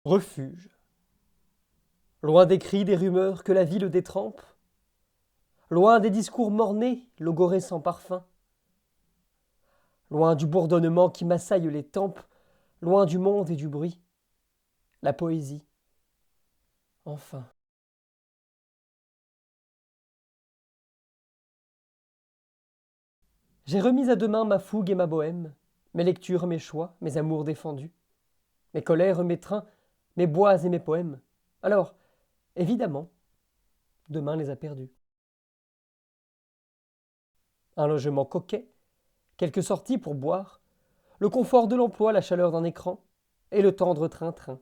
Refuge. Loin des cris, des rumeurs que la ville détrempe, loin des discours mornés, logorés sans parfum, loin du bourdonnement qui m'assaille les tempes, loin du monde et du bruit, la poésie, enfin. J'ai remis à demain ma fougue et ma bohème, mes lectures, mes choix, mes amours défendus, mes colères, mes trains, mes bois et mes poèmes. Alors, évidemment, demain les a perdus. Un logement coquet, quelques sorties pour boire, le confort de l'emploi, la chaleur d'un écran, et le tendre train-train.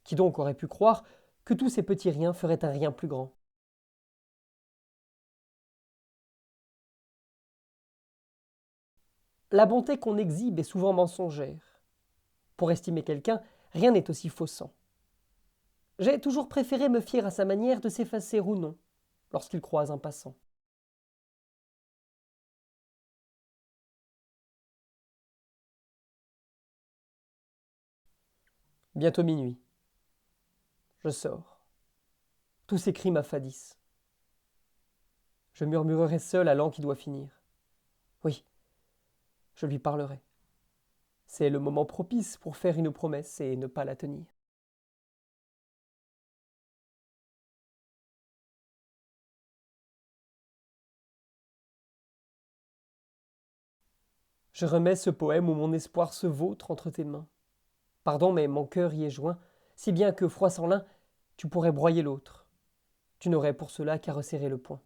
Qui donc aurait pu croire que tous ces petits riens feraient un rien plus grand? La bonté qu'on exhibe est souvent mensongère. Pour estimer quelqu'un, rien n'est aussi faussant. J'ai toujours préféré me fier à sa manière de s'effacer ou non, lorsqu'il croise un passant. Bientôt minuit. Je sors. Tous ces cris m'affadissent. Je murmurerai seul à l'an qui doit finir. Oui, je lui parlerai. C'est le moment propice pour faire une promesse et ne pas la tenir. Je remets ce poème où mon espoir se vautre entre tes mains. Pardon, mais mon cœur y est joint, si bien que, froissant l'un, tu pourrais broyer l'autre. Tu n'aurais pour cela qu'à resserrer le poing.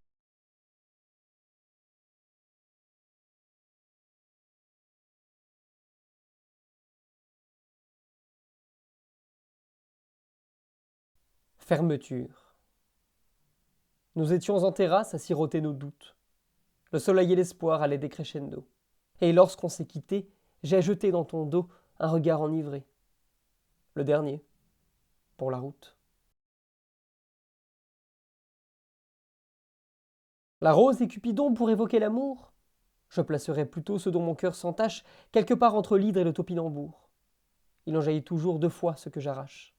Fermeture. Nous étions en terrasse à siroter nos doutes. Le soleil et l'espoir allaient décrescendo. Et lorsqu'on s'est quitté, j'ai jeté dans ton dos un regard enivré. Le dernier, pour la route. La rose et Cupidon pour évoquer l'amour? Je placerai plutôt ce dont mon cœur s'entache quelque part entre l'hydre et le topinambour. Il en jaillit toujours deux fois ce que j'arrache.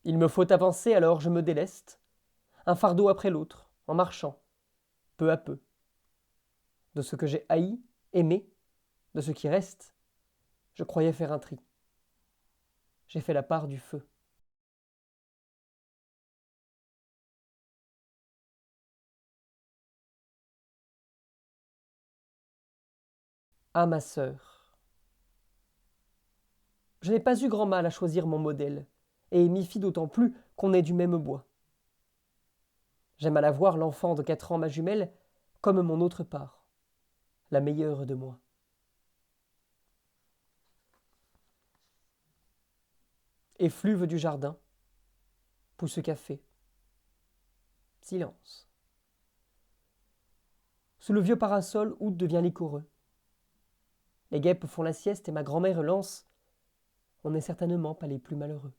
Il me faut avancer, alors je me déleste, un fardeau après l'autre, en marchant, peu à peu. De ce que j'ai haï, aimé, de ce qui reste, je croyais faire un tri. J'ai fait la part du feu. Ah, ma sœur, je n'ai pas eu grand mal à choisir mon modèle, et m'y fie d'autant plus qu'on est du même bois. J'aime à la voir, l'enfant de 4 ans, ma jumelle, comme mon autre part, la meilleure de moi. Effluve du jardin, pousse café, silence. Sous le vieux parasol, août devient liquoreux. Les guêpes font la sieste et ma grand-mère lance. On n'est certainement pas les plus malheureux.